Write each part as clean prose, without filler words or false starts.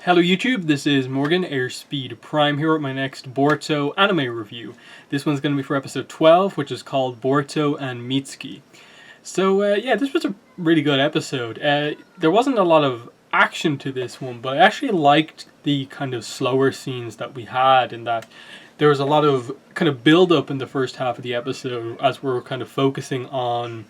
Hello YouTube, this is Morgan, Airspeed Prime here with my next Boruto anime review. This one's going to be for episode 12, which is called Boruto and Mitsuki. So yeah, this was a really good episode. There wasn't a lot of action to this one, but I actually liked the kind of slower scenes that we had, in that there was a lot of kind of build up in the first half of the episode as we're kind of focusing on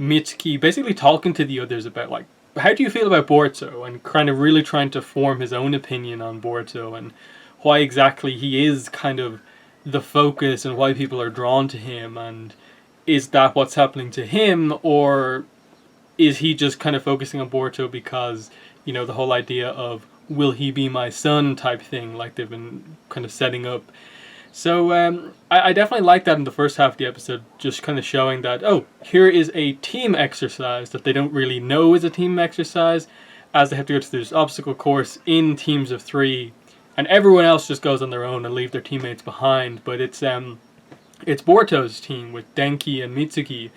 Mitsuki basically talking to the others about, like, how do you feel about Boruto, and kind of really trying to form his own opinion on Boruto and why exactly he is kind of the focus and why people are drawn to him, and is that what's happening to him, or is he just kind of focusing on Boruto because, you know, the whole idea of will he be my son type thing, like they've been kind of setting up. So I definitely like that in the first half of the episode, just kind of showing that, oh, here is a team exercise that they don't really know is a team exercise, as they have to go through this obstacle course in teams of 3, and everyone else just goes on their own and leave their teammates behind. But it's Boruto's team with Denki and Mitsuki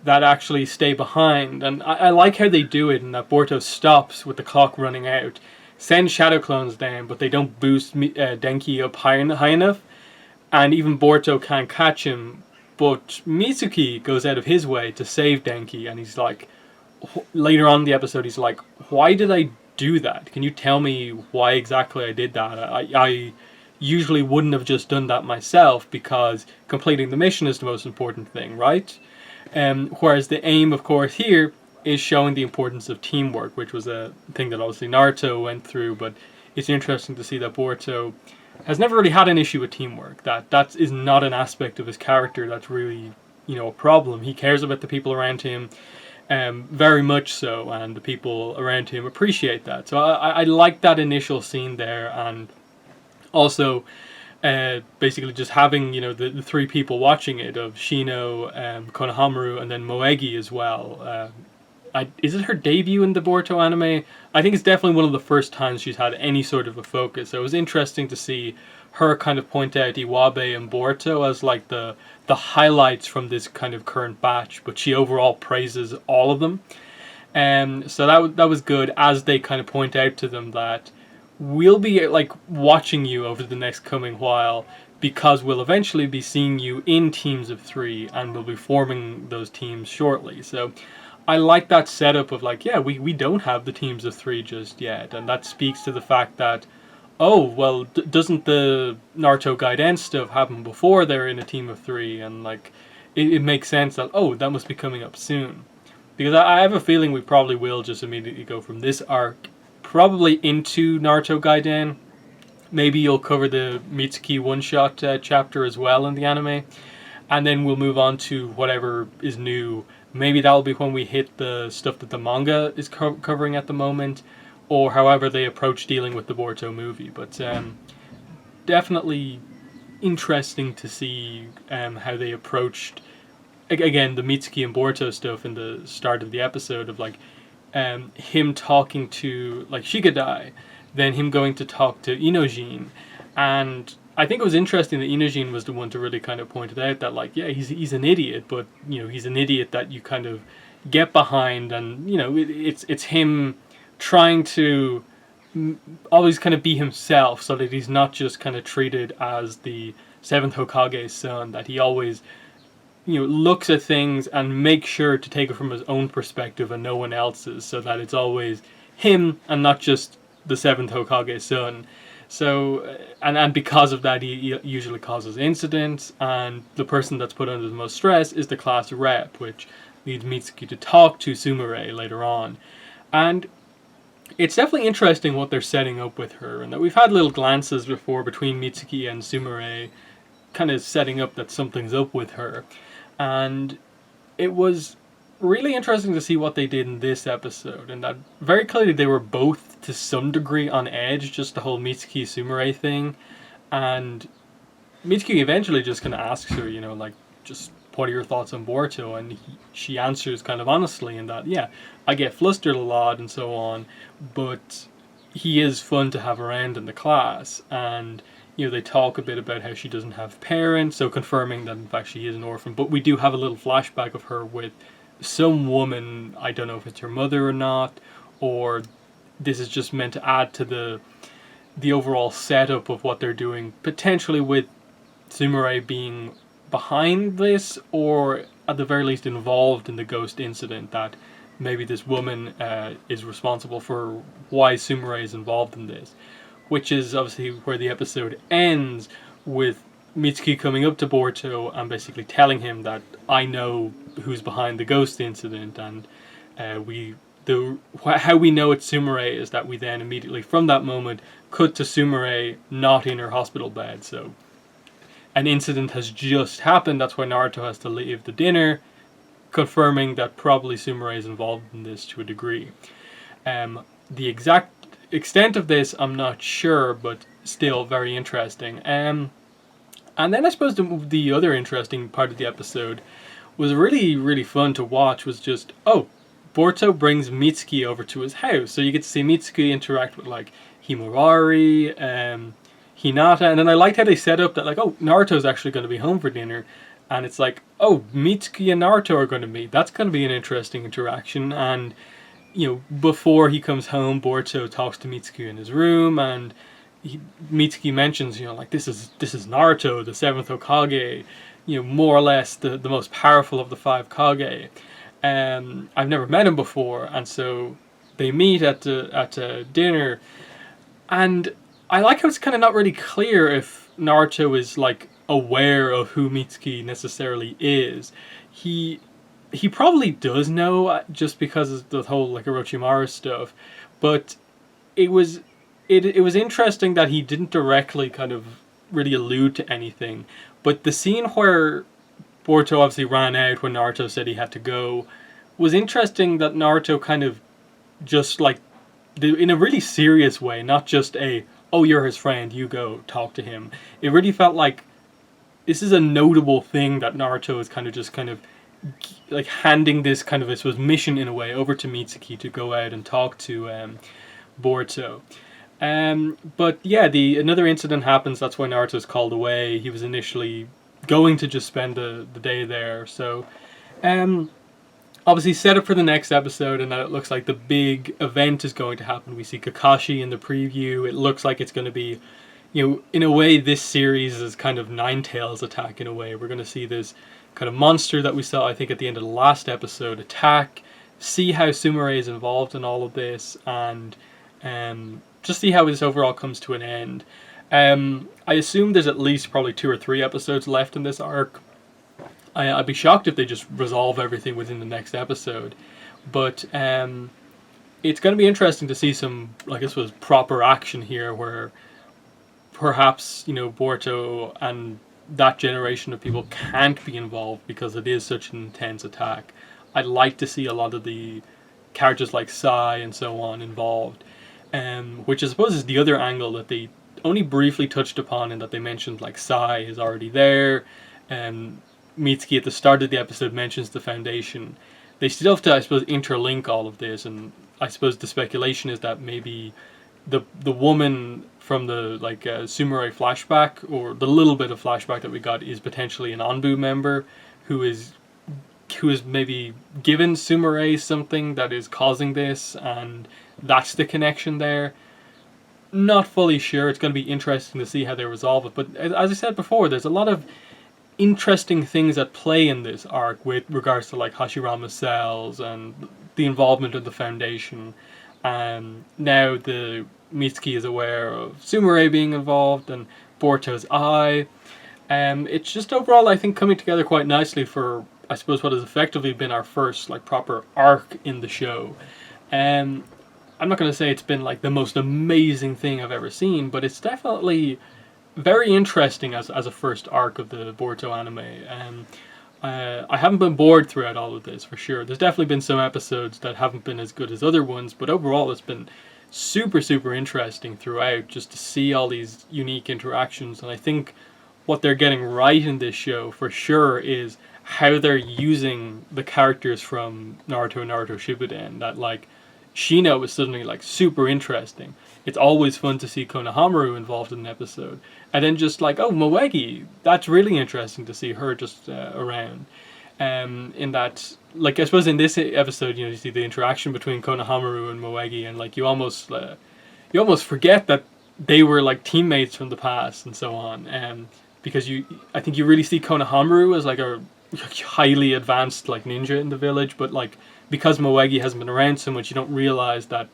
that actually stay behind, and I like how they do it, and that Boruto stops with the clock running out, sends shadow clones down, but they don't boost Denki up high enough. And even Boruto can't catch him, but Mitsuki goes out of his way to save Denki, and he's like, later on in the episode, he's like, why did I do that? Can you tell me why exactly I did that? I usually wouldn't have just done that myself, because completing the mission is the most important thing, right? Whereas the aim, of course, here is showing the importance of teamwork, which was a thing that obviously Naruto went through, but it's interesting to see that Boruto has never really had an issue with teamwork. That is not an aspect of his character that's really, you know, a problem. He cares about the people around him, very much so, and the people around him appreciate that. So I like that initial scene there, and also basically just having, you know, the 3 people watching it, of Shino, Konohamaru, and then Moegi as well. Is it her debut in the Boruto anime? I think it's definitely one of the first times she's had any sort of a focus. So it was interesting to see her kind of point out Iwabe and Boruto as like the highlights from this kind of current batch, but she overall praises all of them. So that was good, as they kind of point out to them that we'll be like watching you over the next coming while, because we'll eventually be seeing you in teams of 3, and we'll be forming those teams shortly. So I like that setup of, like, yeah, we don't have the teams of 3 just yet, and that speaks to the fact that, oh, well, doesn't the Naruto Gaiden stuff happen before they're in a team of 3, and, like, it makes sense that, oh, that must be coming up soon. Because I have a feeling we probably will just immediately go from this arc probably into Naruto Gaiden. Maybe you'll cover the Mitsuki one-shot chapter as well in the anime, and then we'll move on to whatever is new. Maybe that'll be when we hit the stuff that the manga is covering at the moment, or however they approach dealing with the Boruto movie. But definitely interesting to see how they approached, again, the Mitsuki and Boruto stuff in the start of the episode, of like him talking to, like, Shigadai, then him going to talk to Inojin, and I think it was interesting that Inojin was the one to really kind of point it out that, like, yeah, he's an idiot, but, you know, he's an idiot that you kind of get behind, and, you know, it's him trying to always kind of be himself, so that he's not just kind of treated as the 7th Hokage's son, that he always, you know, looks at things and makes sure to take it from his own perspective and no one else's, so that it's always him and not just the 7th Hokage's son. So, and because of that, he usually causes incidents, and the person that's put under the most stress is the class rep, which leads Mitsuki to talk to Sumire later on. And it's definitely interesting what they're setting up with her, and that we've had little glances before between Mitsuki and Sumire, kind of setting up that something's up with her. And it was really interesting to see what they did in this episode, and that very clearly they were both to some degree on edge, just the whole Mitsuki Sumire thing. And Mitsuki eventually just kind of asks her, you know, like, just what are your thoughts on Boruto, and she answers kind of honestly in that, yeah, I get flustered a lot and so on, but he is fun to have around in the class. And, you know, they talk a bit about how she doesn't have parents, so confirming that in fact she is an orphan. But we do have a little flashback of her with some woman, I don't know if it's her mother or not, or this is just meant to add to the the overall setup of what they're doing, potentially with Sumire being behind this, or at the very least involved in the ghost incident, that maybe this woman is responsible for why Sumire is involved in this. Which is obviously where the episode ends, with Mitsuki coming up to Boruto and basically telling him that I know who's behind the ghost incident, and how we know it's Sumire is that we then immediately from that moment cut to Sumire not in her hospital bed. So an incident has just happened. That's why Naruto has to leave the dinner, confirming that probably Sumire is involved in this to a degree. The exact extent of this, I'm not sure, but still very interesting. And then I suppose the other interesting part of the episode was really, really fun to watch, was just, Boruto brings Mitsuki over to his house. So you get to see Mitsuki interact with, like, Himawari, Hinata, and then I liked how they set up that, like, Naruto's actually going to be home for dinner. And it's like, Mitsuki and Naruto are going to meet. That's going to be an interesting interaction. And, before he comes home, Boruto talks to Mitsuki in his room, and Mitsuki mentions, like, this is Naruto, the 7th Hokage, more or less the most powerful of the 5 Kage. I've never met him before, and so they meet at dinner, and I like how it's kind of not really clear if Naruto is, like, aware of who Mitsuki necessarily is. He probably does know, just because of the whole, like, Orochimaru stuff, but it was interesting that he didn't directly kind of really allude to anything. But the scene where Boruto obviously ran out when Naruto said he had to go was interesting, that Naruto kind of just, like, in a really serious way, not just you're his friend, you go talk to him. It really felt like this is a notable thing that Naruto is kind of like handing this kind of, I suppose, mission in a way over to Mitsuki to go out and talk to Boruto. But yeah, another incident happens. That's why Naruto's called away. He was initially going to just spend the day there. So obviously set up for the next episode, and now it looks like the big event is going to happen. We see Kakashi in the preview. It looks like it's going to be, in a way, this series is kind of Ninetales attack in a way. We're going to see this kind of monster that we saw, I think, at the end of the last episode attack, see how Sumire is involved in all of this, and just see how this overall comes to an end. I assume there's at least probably 2 or 3 episodes left in this arc. I'd be shocked if they just resolve everything within the next episode. But it's going to be interesting to see some, like, this was proper action here, where perhaps, Boruto and that generation of people can't be involved because it is such an intense attack. I'd like to see a lot of the characters like Sai and so on involved, which I suppose is the other angle that they only briefly touched upon, and that they mentioned, like, Sai is already there, and Mitsuki at the start of the episode mentions the Foundation. They still have to, I suppose, interlink all of this, and I suppose the speculation is that maybe the woman from the, like, Sumire flashback, or the little bit of flashback that we got, is potentially an Anbu member who is maybe given Sumire something that is causing this, and that's the connection there. Not fully sure. It's going to be interesting to see how they resolve it. But as I said before, there's a lot of interesting things at play in this arc with regards to, like, Hashirama's cells and the involvement of the Foundation. Now the Mitsuki is aware of Sumire being involved, and Boruto's eye. It's just overall, I think, coming together quite nicely for, I suppose, what has effectively been our first, like, proper arc in the show. I'm not going to say it's been, like, the most amazing thing I've ever seen, but it's definitely very interesting as a first arc of the Boruto anime. I haven't been bored throughout all of this, for sure. There's definitely been some episodes that haven't been as good as other ones, but overall it's been super, super interesting throughout, just to see all these unique interactions. And I think what they're getting right in this show, for sure, is how they're using the characters from Naruto and Naruto Shippuden. That, like, Shino is suddenly, like, super interesting. It's always fun to see Konohamaru involved in an episode. And then just, like, Moegi, that's really interesting to see her just around. In that, like, I suppose in this episode, you see the interaction between Konohamaru and Moegi, and, like, you almost forget that they were like teammates from the past and so on. Because I think you really see Konohamaru as like a highly advanced like ninja in the village, but like because Moegi hasn't been around so much, you don't realize that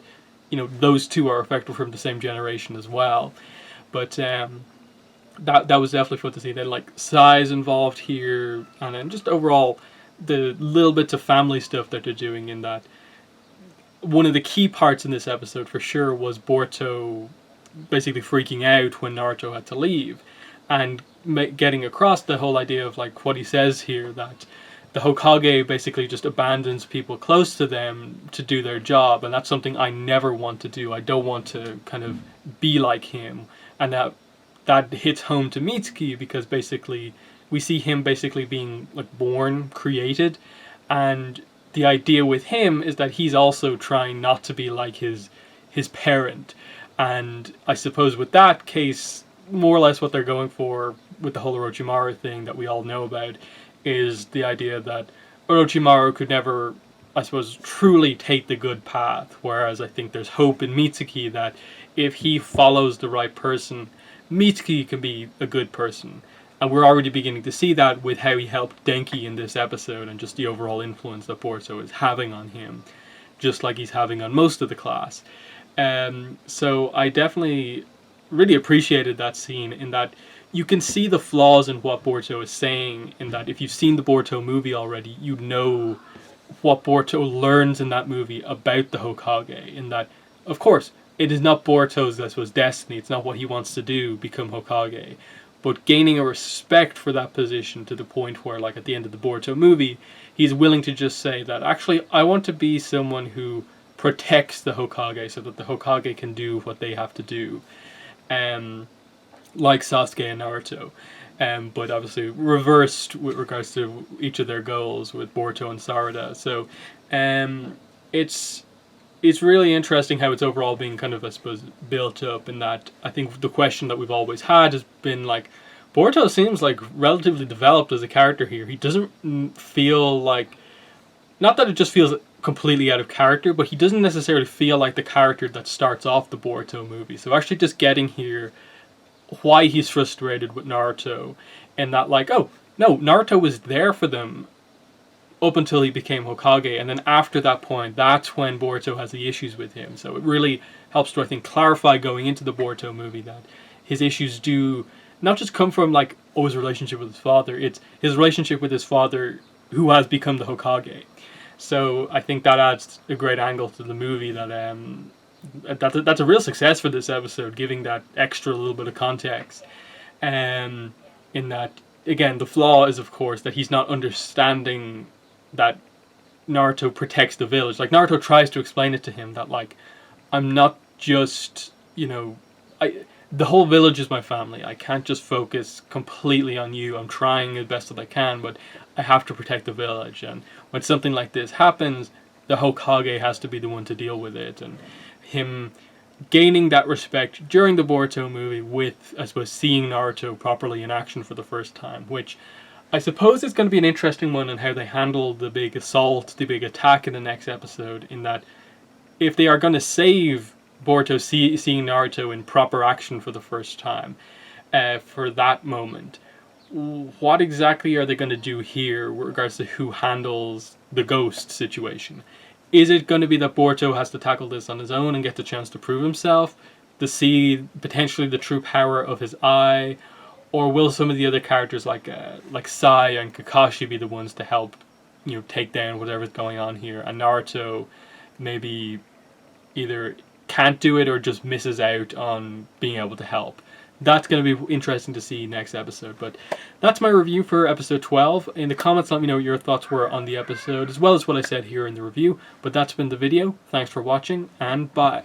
those two are effectively from the same generation as well. But that was definitely fun to see. Then like Sai's involved here, and then just overall the little bits of family stuff that they're doing in that. One of the key parts in this episode for sure was Boruto basically freaking out when Naruto had to leave, and getting across the whole idea of like what he says here, that the Hokage basically just abandons people close to them to do their job, and that's something I never want to do. I don't want to kind of be like him, and that hits home to Mitsuki because basically we see him basically being like born, created, and the idea with him is that he's also trying not to be like his parent. And I suppose with that case, more or less what they're going for with the whole Orochimaru thing that we all know about is the idea that Orochimaru could never, I suppose, truly take the good path, whereas I think there's hope in Mitsuki that if he follows the right person, Mitsuki can be a good person. And we're already beginning to see that with how he helped Denki in this episode and just the overall influence that Boruto is having on him, just like he's having on most of the class. So I definitely really appreciated that scene in that you can see the flaws in what Boruto is saying, in that if you've seen the Boruto movie already, you know what Boruto learns in that movie about the Hokage, in that, of course, it is not Boruto's that was destiny, it's not what he wants to do, become Hokage. But gaining a respect for that position to the point where, like at the end of the Boruto movie, he's willing to just say that, actually, I want to be someone who protects the Hokage so that the Hokage can do what they have to do. Like Sasuke and Naruto. But obviously reversed with regards to each of their goals with Boruto and Sarada. So it's really interesting how it's overall being kind of, I suppose, built up in that. I think the question that we've always had has been like, Boruto seems like relatively developed as a character here. He doesn't feel like, not that it just feels completely out of character, but he doesn't necessarily feel like the character that starts off the Boruto movie. So actually just getting here why he's frustrated with Naruto, and that like, oh, no, Naruto was there for them up until he became Hokage, and then after that point, that's when Boruto has the issues with him. So it really helps to, I think, clarify going into the Boruto movie that his issues do not just come from like, oh, his relationship with his father, it's his relationship with his father who has become the Hokage. So I think that adds a great angle to the movie that's a real success for this episode, giving that extra little bit of context. In that, again, the flaw is, of course, that he's not understanding that Naruto protects the village. Like, Naruto tries to explain it to him that, like, I'm not just, the whole village is my family. I can't just focus completely on you. I'm trying as best as I can, but I have to protect the village. And when something like this happens, the Hokage has to be the one to deal with it. And him gaining that respect during the Boruto movie with, I suppose, seeing Naruto properly in action for the first time, which I suppose is going to be an interesting one in how they handle the big assault, the big attack in the next episode, in that if they are going to save Boruto seeing Naruto in proper action for the first time, for that moment, what exactly are they going to do here with regards to who handles the ghost situation? Is it going to be that Boruto has to tackle this on his own and get the chance to prove himself, to see potentially the true power of his eye, or will some of the other characters like Sai and Kakashi be the ones to help, take down whatever's going on here, and Naruto maybe either can't do it or just misses out on being able to help? That's going to be interesting to see next episode. But that's my review for episode 12. In the comments, let me know what your thoughts were on the episode, as well as what I said here in the review. But that's been the video. Thanks for watching, and bye.